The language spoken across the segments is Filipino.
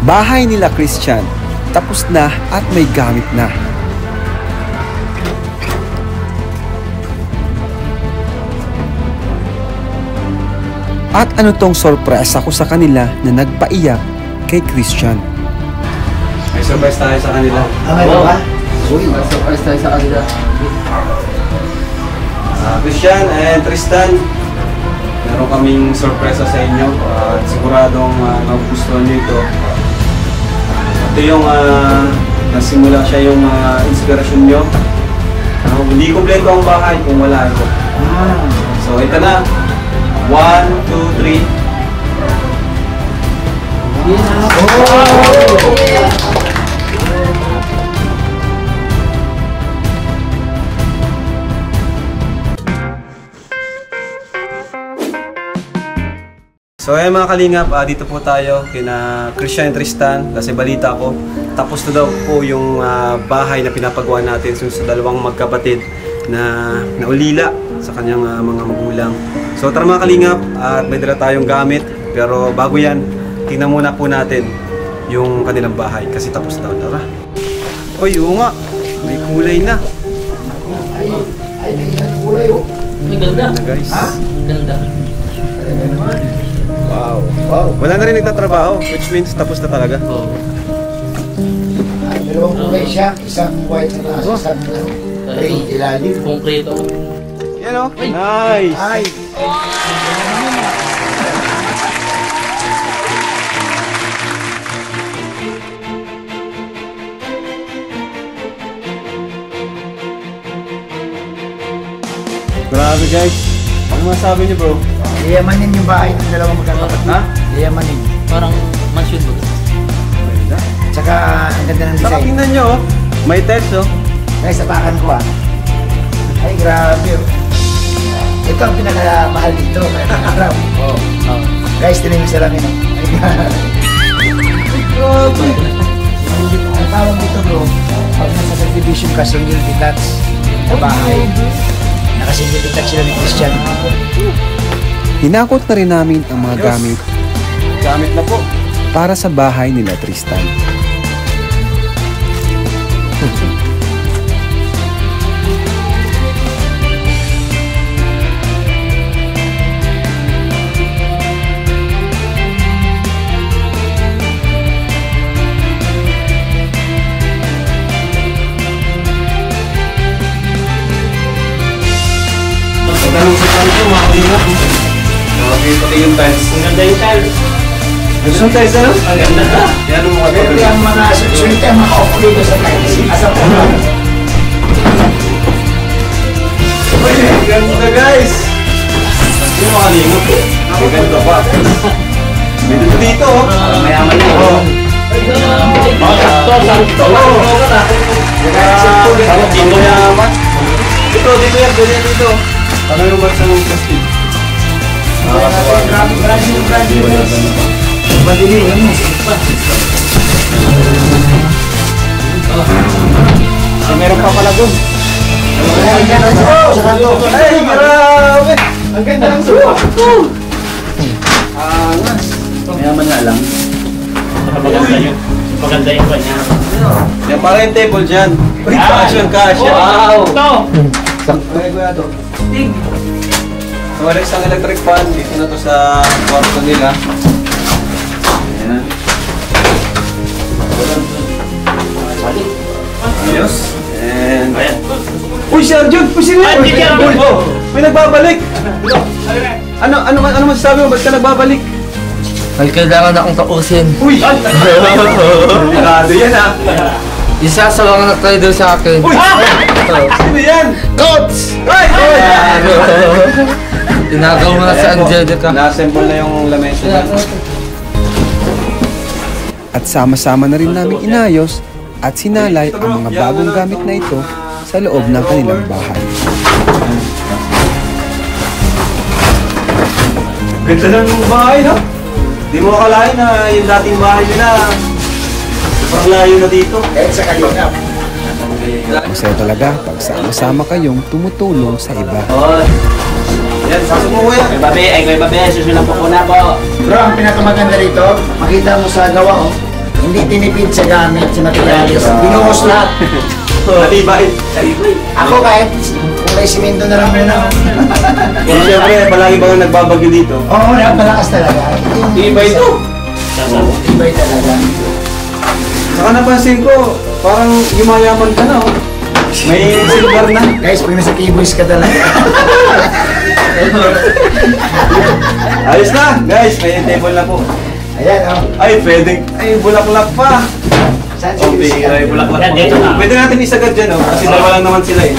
Bahay nila Christian, tapos na at may gamit na. At ano tong sorpresa ko sa kanila na nagpaiyak kay Christian. May surprise tayo sa kanila. Ano ba? Uy, may surprise tayo sa kanila. Christian and Tristan, meron kaming sorpresa sa inyo at siguradong magugustuhan nyo ito. Ito yung nasimula siya yung inspirasyon nyo. Hindi kompleto ang bahay kung wala ito. So ito na. 1, 2, 3. So ayan mga kalingap, dito po tayo kina Christian and Tristan kasi balita ko tapos na daw po yung bahay na pinapagawa natin sa dalawang magkapatid na naulila sa kanyang mga magulang. So tara mga kalingap, at may dala tayong gamit, pero bago yan, tingnan muna po natin yung kanilang bahay kasi tapos daw. Tara. Oy, oo nga, may kulay na. Ay, may kulay oh. May ganda. Guys. Ha? Ganda. Wow. Wow. Wala na rin nagtatrabaho, which means tapos na talaga. Oo. Ay, dalawang kulay siya. Isang white na isang gray ilalim. Konkreto. Yan o. Nice. Ay! Grabe guys. Ano masabi niyo bro? Yayamanin yung bahay ng dalawang magkakapatid. Ha? Yayamanin. Parang mansion ba? Tsaka ang ganda ng Saka design. tingnan nyo oh. May text oh. Guys, tapakan ko ah. Ay, grabe oh. Ito ang pinakamahal dito. Kaya Oo. guys, tinan yung salamin oh. Ay, grabe. Ang tawag dito bro, pag nasa subdivision ka, single detached na bahay. Naka-single detached sila ni Christian. Hinakot na rin namin ang mga gamit Gamit na po. para sa bahay nila Tristan. Pagkalusipan ito mga kalingap. Okay, pati yung tiles. Ang ganda yung tiles. Gusto yung tiles ano? Ang ganda ka. Yan ang mga Pero yung mga sulit ang mga off dito sa tiles. Asa po ba? Ganda guys! Yung mga kalingap. May ganda pa. May dito oh. Mayaman yun. Oo. Sakto. Sarap dito yaman. Dito yan. Ganyan dito. Ano yung bansa ng plastic? Grabe. Madili yun. Meron pa pala doon. Ay, grabe! Ang ganda ng suko. Angas. Mayaman nga lang. Maganda yun. Maganda yung kanya. Yan para yung table dyan. Uy, kasya. Wow! Ito! Ay, kuya to. So, wala isang electric fan. Dito na to sa kwarto nila. Ayan. Ayos. And... Uy, si Arjun! Uy, si Arjun! Ay, si Arjun! Oh, may nagbabalik! Ano masasabi mo? Ba't ka nagbabalik? Ay, kailangan akong tapusin. Uy! Delikado yan ha! Isa sa mga nag-trailer sa akin. Uy! Sino yan? Coach! Ay! Tinagaw mo na si Angelica. Na-assemble na yung lamesa dyan. At sama-sama na rin namin inayos at sinalay ang mga bagong gamit na ito sa loob ng kanilang bahay. Ganda ng bahay, no? Di mo akalain na yung dating bahay nila parang layo na dito. Kahit sa kalingap. Masaya talaga pag sama-sama kayong tumutulong sa iba. Oh, Yan, pasok mo kuya. may babe, susunod po po na po. Bro, ang pinakamaganda rito, makita mo sa gawa oh. Hindi tinipid sa gamit, sa materialis. Binuhos lahat. Matibay. Ako kahit kulay simento na lang muna. Kung siyempre, palagi ba nga nagbabagyo dito? Oo, napalakas talaga. Ibay ito. Ibay talaga. Saka napansin ko, parang yumayaman ka na, oh. May silver na. Guys, pag nasa keyboys ka talaga. Ayos na, guys. May table na po. Ayan, oh. Ay, pwede. Ay, bulaklak pa. Saan Okay, si ay, bulaklak Yan, pa. dito na. Pwede natin isagad dyan, oh. Kasi dalawa lang naman sila, eh.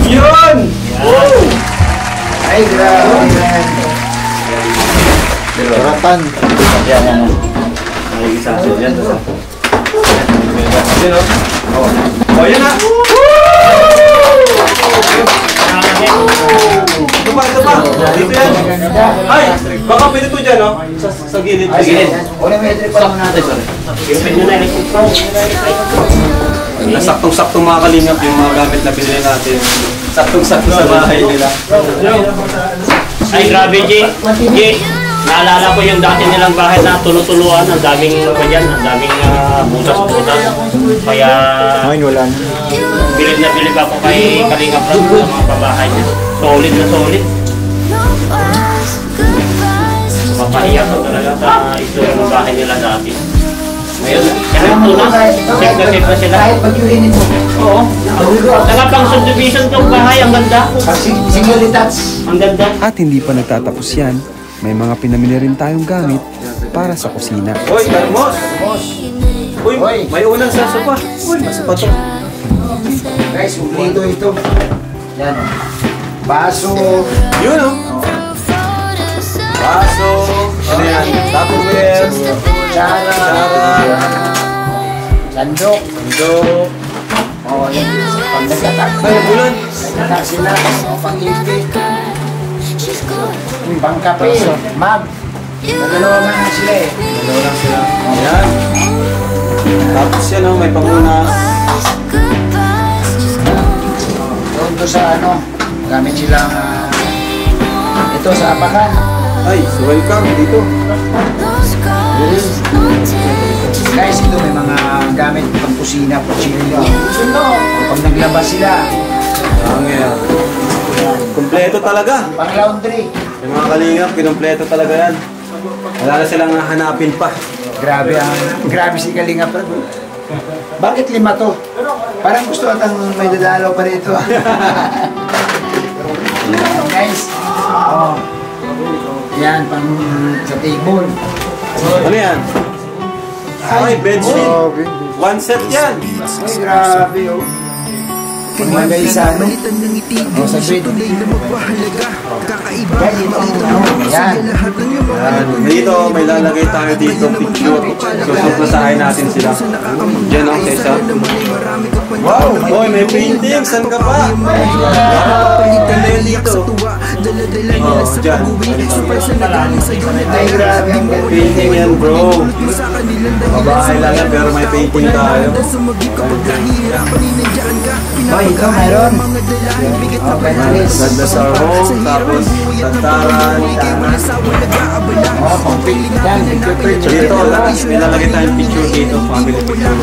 Yun! Woo! Ay, grabe. Saratan. Yan, yan. Nakikisaso yan. Yun, oh. Oh, yun na. Ito pa, ito pa. Dito yan. Ay, baka pwede to dyan, oh. Sa gilid. Sa gilid. Una may trip pa naman natin. Pwede nyo na electric pa. Saktong-saktong mga kalingap yung mga gamit na binili natin. Saktong-sakto sa bahay nila. Ay, grabe, G. Naalala ko yung dati nilang bahay na tulutuluan. Ang daming dyan, ang daming butas-butas. Kaya Wala na. bilib na bilib ako kay Kalingap Rab sa mga pabahay niya. Solid na solid. Mapahiyak ko talaga sa istorya ng bahay nila dati. Ngayon, kahit ito na, safe na sila. Kahit pag-uinin mo. Oo. Saka pang subdivision tong bahay, ang ganda. Pag single detach. Ang ganda. At hindi pa nagtatapos yan, may mga pinamili rin tayong gamit para sa kusina. Hoy, Carmos! Uy, may ulan sa sopa. Uy, masupa to. Guys, kumplito ito. Yan, oh. Baso. Yun, oh. Baso. Ano yan? Tupperware. Tsara. Sandok. Sandok. Oh, yan. Pag nagtatak. Ay, ulan. Nagtatak sila. O, pang-ibig. Pang-kape. Mag. Nagalawa nga sila eh. Dalawa lang sila. Ayan. Tapos yan, oh, may panguna. Doon to sa ano, gamit silang ito sa apakan. Ay, so welcome dito. Guys, ito may mga gamit pang kusina, kutsilyo. Pag naglabas sila, Ang yan. Kompleto talaga. pang laundry. Yung mga kalingap, kinumpleto talaga yan. Wala na silang hanapin pa. Grabe si Kalinga Prab. Bakit 5 to? Parang gusto atang may dadalaw pa rito. Guys, oh. Yan, pang sa table. Ano yan? Ay, bedsheet. One set yan. Ay, grabe oh. Magay sa ano? O, sa bed. Guys, ito ang ano. Yan. Dito, may lalagay tayo dito picture. Susuplasahin natin sila. Yan ang isa. Wow! Boy, may painting! Saan ka pa? Ganda yan dito. Oh, dyan. Ay, grabe ang ganda. Painting yan, bro. Babae lang yan, pero may painting tayo. Ay, ito mayroon. Okay, nice. Ganda sa home, tapos santaran, tanas. Oh, pang-pick. Yan, picture. Dito, nilalagay tayong picture dito, family picture.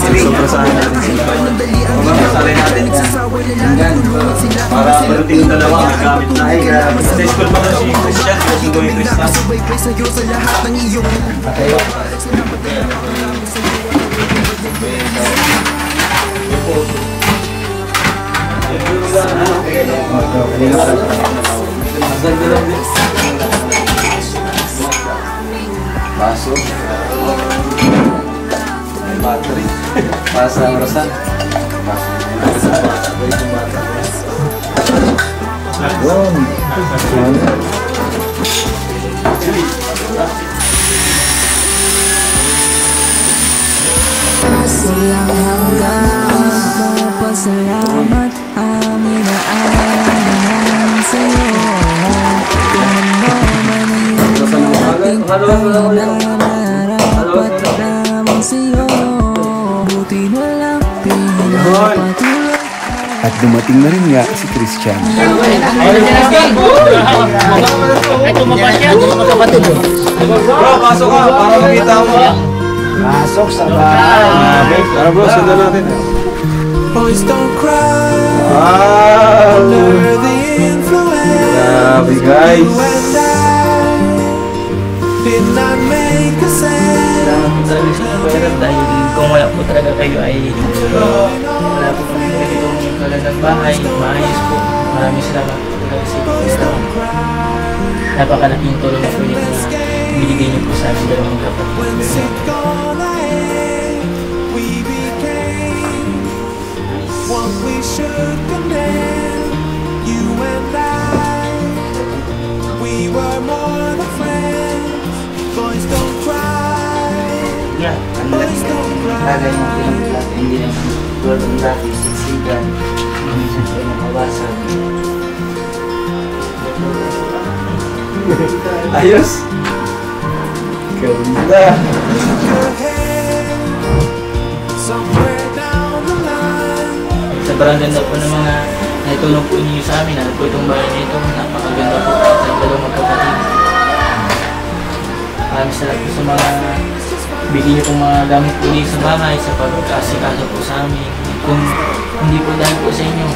Susuplasahin natin sila. Pagpapasalay natin. Yan. Para maruting yung dalawa ang gamit na. Ay, grabe. Sa school pa si Christian, susundo yung Christian. Patayo. Baso. Battery. Para sa orasan. Yun. Silang hanggang mapasalamat ang inaalangan sa'yo. Kung ano man ang iyong pinangarap lamang sa'yo. Buti na lang pinapatuloy. At dumating na rin nga si Christian. Ay, tumabas yan. Magkapatid. Bro, pasok ka para makita mo. Pasok sa bahay. Tara bro, sundan natin. Boys don't cry Wow! under the influence. Grabe guys! You and I did not make a sense. Salamat po talaga sa pera dahil kung wala po talaga kayo ay wala po kami ganitong kagandang bahay, maayos po. Maraming salamat po talaga sa pera. Napakalaking tulong po yun na binigay niyo po sa amin dalawang kapatid. It gonna end. We became what we should condemn. You and I, we were more than friends. Boys don't cry. Yeah, ang laki bagay ng pinaglat, hindi naman tulad ng dati, siksikan, minsan po nakawasag. Ayos! Ganda! Your head somewhere down the line. Sobrang ganda po ng mga naitulong po ninyo sa amin. Ano po itong bahay na ito, napakaganda po sa dalawang magkapatid. Maraming salamat po sa mga bigyan niyo pong mga gamit po dito sa bahay, sa pagkasikaso po sa amin. Kung hindi po dahil po sa inyo,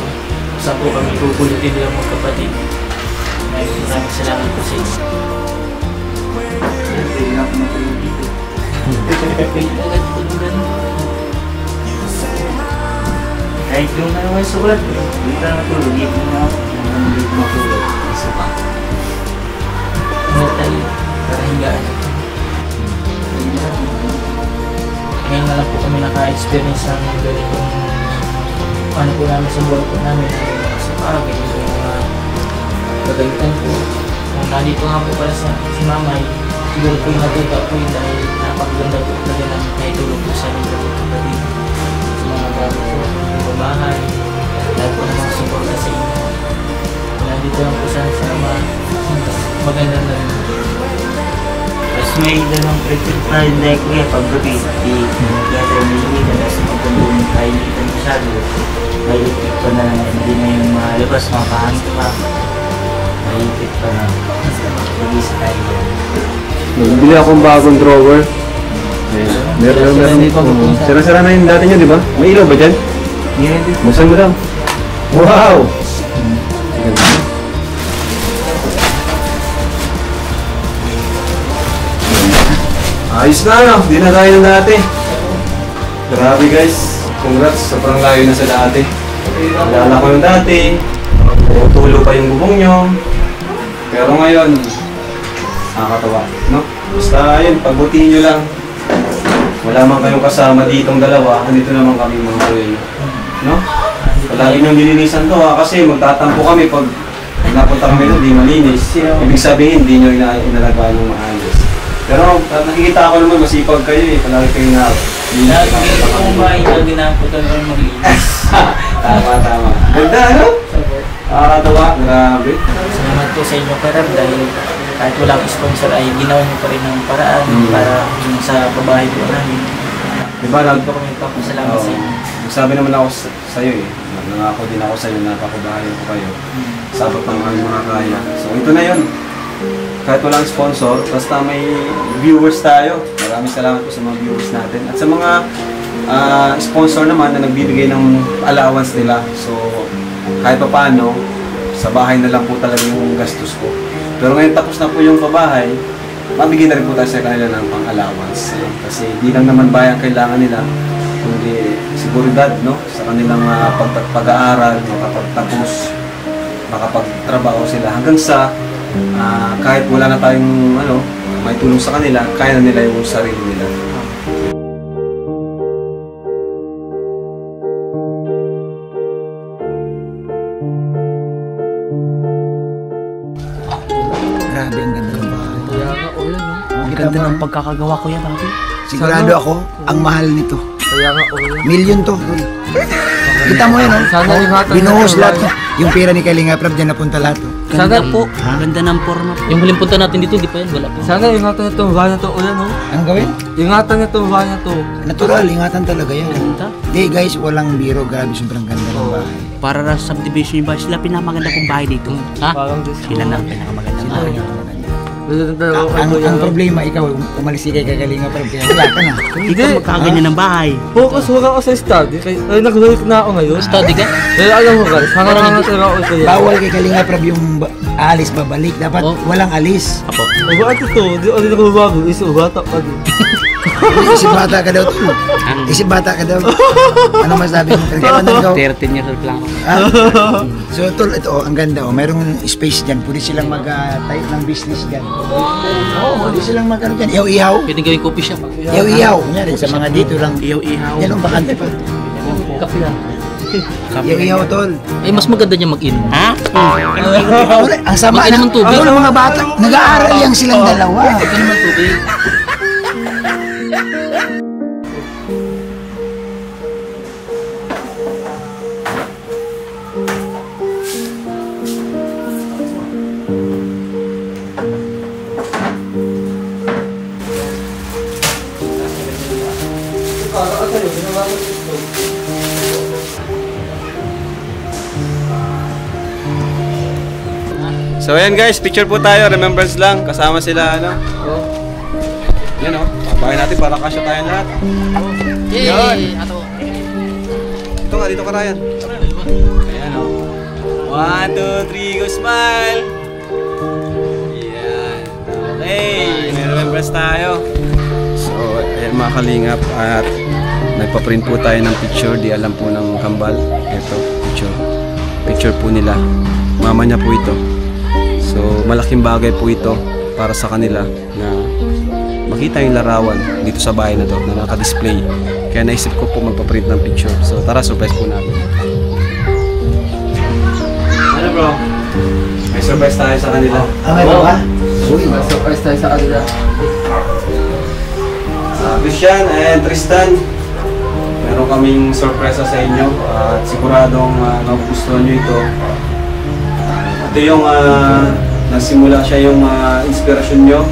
saan po kami pupulutin dalawang magkapatid. Maraming salamat po sa inyo. Pwede na ako matulog dito. Agad po ng ganun. Kahit yung naman sulat, hindi ka natulog, hindi ko na ako. Hindi ko matulog. Isa pa. Metal, para hingaan. Ngayon na lang po kami naka-experience ng ganitong ano po namin sa buhay po namin. Sa pagay, yung mga kagalitan po. Kung nandito nga po pala si Mamay, siguro po yung natuta po yun dahil napakaganda po talaga na naitulog po sa aming dalawang kapatid. Sa mga bago po, yung bahay, dahil po ng mga suporta sa inyo. Kung nandito lang po sa sama, maganda na rin. Tapos may dalawang practice pa rin dahil ko yan, pag-gabi, kaya tayo nililitan, kasi magkandun tayo nilitan masyado. May ipit pa na, hindi na yung malabas, mapahangin pa. May ipit pa na, mag-isa tayo. Bili akong bagong drawer. Meron. Sira-sira na yung dati nyo, di ba? May ilaw ba dyan? Buksan mo lang. Wow! Ayos na ano, di na tayo ng dati. Grabe guys, congrats, sobrang layo na sa dati. Alala ko yung dati, tulo pa yung bubong nyo. Pero ngayon, nakakatawa, no? Basta yun, pagbutihin nyo lang. Wala man kayong kasama ditong dalawa, andito naman kami mga kuya, no? Palagi nyo nilinisan to ha, kasi magtatampo kami pag napunta kami doon, di malinis. Ibig sabihin, hindi nyo inalagaan ng maayos. Pero nakikita ko naman masipag kayo eh, palagi kayo na Lagi kong bahay na ginamputan ko mag-iinis. Tama. Ganda, ano? Nakakatawa, grabe. Salamat po sa inyo Karab dahil kahit walang sponsor ay ginawa niyo pa rin ng paraan para yung sa babae po namin. Diba, Hindi po kami papasalamat sa inyo. Sabi naman ako sa'yo eh, nangako din ako sa'yo na papabahayan ko kayo. Sabot ng mga kaya. So ito na yun. Kahit walang sponsor, basta may viewers tayo. Maraming salamat po sa mga viewers natin. At sa mga sponsor naman na nagbibigay ng allowance nila. So kahit pa paano, sa bahay na lang po talaga yung gastos ko. Pero ngayon tapos na po yung pabahay, mabigyan na rin po tayo sa kanila ng pang-allowance. Kasi di lang naman bayan kailangan nila, kundi seguridad, no? Sa kanilang pag-aaral, makapagtapos, makapagtrabaho sila hanggang sa kahit wala na tayong may tulong sa kanila, kaya na nila yung sarili nila. Grabe, ang ganda ng bahay. Ang ganda ng pagkakagawa ko yan, Papi. Sigurado ako, ang mahal nito. Kaya nga, Million to. Kita mo yan, Sana ingatan binuhos natin lahat. bahay. Yung pera ni Kalinga Prab, dyan napunta lahat. Sana po. Ganda ng forma po. Yung huling punta natin dito, di pa yan, wala po. Sana ingatan itong bahay na to. Ulan, no? Anong gawin? Ingatan itong bahay na to. Natural, ingatan talaga yan. Ganda. Hindi guys, walang biro. Grabe, sobrang ganda ng bahay. para sa subdivision yung bahay. Sila pinamaganda kong bahay dito. Ha? Sila na ang pinakamagandang bahay. Ang problema, ikaw, umalis kay Kagalinga pero kaya wala ka na. Hindi ka magkaganyan ng bahay. Focus ko ako sa study. Ay, nagbalik na ako ngayon. Study ka? Eh, alam mo guys, hangarangatira ako sa'yo. Bawal kay Kalinga Prab yung alis babalik. Dapat walang alis. Apo. O bakit ito? Di ako bago. Isip bata pa din. Isip bata ka daw. Isip bata ka daw. Ano masabi mo? Kaya 13 years old lang ako. So tol, ito ang ganda. Merong space dyan. Pwede silang mag-tayo ng business dyan. Pwede silang mag-ano dyan. Ihaw-ihaw. Pwede gawing coffee shop. Ihaw-ihaw. Kunyari sa mga dito lang. Ihaw-ihaw. Yan ang bakante pa. Kape lang. Ihaw-ihaw tol. Ay, mas maganda niya mag-inom. Ha? Ang sama Mag-inom ng tubig. Ang mga bata. Nag-aaral yan silang dalawa. Mag-inom ng tubig. So ayan guys, picture po tayo, remembrance lang, kasama sila ano. Yan oh, pabahay natin para kasya tayong lahat. Yay! Ato. Dito ka Ryan. Ayan oh. 1, 2, 3, go smile! Yan. Okay, may remembrance tayo. So ayan mga kalingap at nagpa-print po tayo ng picture, di alam po ng kambal. Ito, picture. Picture po nila. Mama niya po ito. So, malaking bagay po ito para sa kanila na makita yung larawan dito sa bahay na to na naka-display. Kaya naisip ko po magpa-print ng picture. So, tara, surprise po natin. Ano bro? May surprise tayo sa kanila. May ba? May surprise tayo sa kanila. Christian and Tristan, meron kaming sorpresa sa inyo at siguradong magugustuhan nyo ito. Ito yung nagsimula siya yung inspirasyon nyo.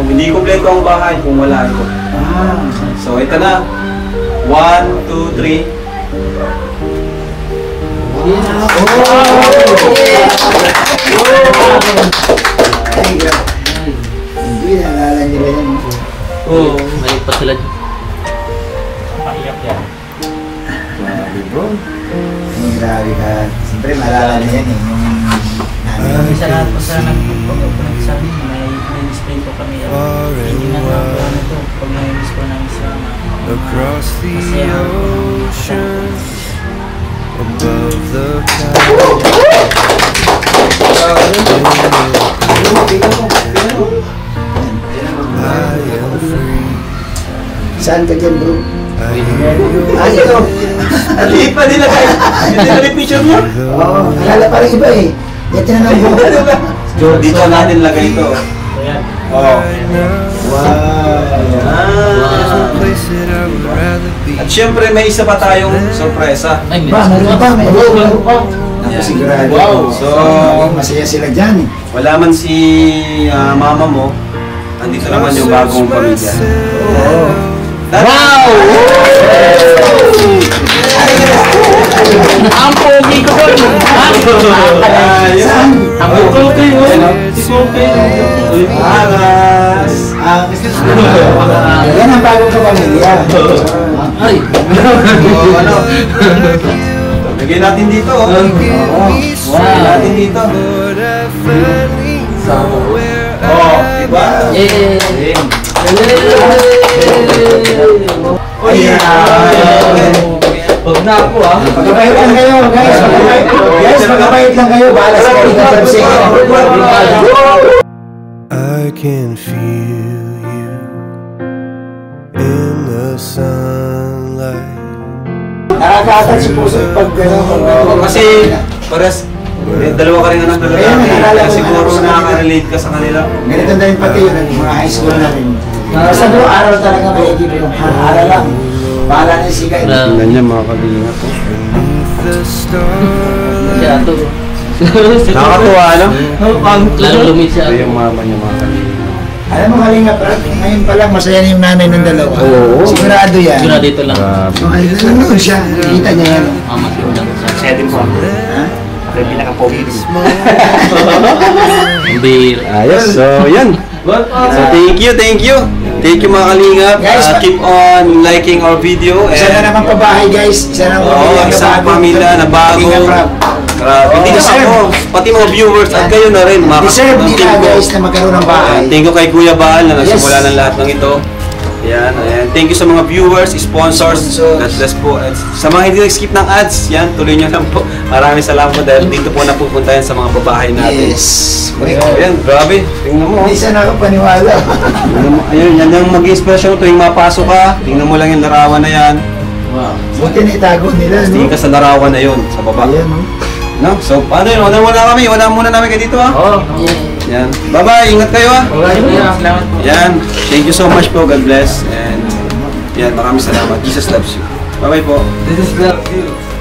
Hindi kompleto ang bahay kung wala ito. So ito na. 1, 2, 3. Hindi, naalala nila yan. Oo, may pa sila. Paiyak yan. Grabe bro. Grabe ka. Siyempre maalala na yan eh. Yung Isa lahat po sa nagsabi, may display po kami. Hindi na lang po ano ito. Pag na-miss po namin sa across the ocean, above the saan ka dyan bro? Ito! Ang liit pa nila guys! Hindi na yung picture niya? Oo, alala parang iba eh. Yan tinanong mo. Dito natin lagay ito. Oh. At syempre may isa pa tayong sorpresa. Ay, Ba, meron pa, meron pa. Napasigurado. Wow. So, masaya sila dyan. wala man si mama mo, andito naman yung bagong pamilya. Oo. Wow! ang pogi ko doon! Ang pogi mo! Aras! Yan ang bagong kapamilya. Ay! Ano? Lagyan natin dito. Lagyan natin dito. Oh, diba? Yay! Huwag na ako Magkabait lang kayo, guys. Guys, magkabait lang kayo. Bahala sa kanila pansin. I can feel you in the sunlight. Nakakaatat si puso pag gano'n. Kasi, pares, dalawa ka rin anak na lalaki. Siguro nakaka-relate ka sa kanila. Ganito na rin pati yun, mga high school namin. Basta bro, araw talaga may equipe yung araw lang. Bahala na si Guy. Ganyan mga kalingat. Siya ito. Nakakatuwa, no? Lalo lumit siya. Ito yung mama niya mga kalingat. Alam mo Kalinga, ngayon pa lang masaya na yung nanay ng dalawa. Sigurado yan. Sigurado dito lang. Ayun siya, kita niya yan. Mama, sigurado lang. masaya din po ako. Ako yung pinaka-pogi. Ayos. So, yan. So, thank you. Thank you mga kalingap. Guys, Keep on liking our video. Isa na naman pabahay guys. Isa na naman Isang pamilya na bago. Grabe. Hindi na ako. Pati mga viewers at kayo na rin. Deserve nila guys na magkaroon ng bahay. Thank you kay Kuya Baal na nagsimula ng lahat ng ito. Yan, ayan. Thank you sa mga viewers, sponsors. God bless po. At sa mga hindi nag-skip ng ads, yan, tuloy nyo lang po. Maraming salamat po dahil dito po napupunta yan sa mga babahay natin. Yes. Ayan, grabe. Tingnan mo. Hindi siya nakapaniwala. Ayun, yan yung mag-inspirasyon tuwing mapasok ka. Tingnan mo lang yung larawan na yan. Buti na itago nila, no? Tingin ka sa larawan na yun, sa baba. Ayan, no? No? So, paano yun? Una muna namin kayo dito, ha? Yan. Bye-bye. Ingat kayo, ha? Salamat po. Yan. Thank you so much po. God bless. And yan, maraming salamat. Jesus loves you. Bye-bye po. This is love you.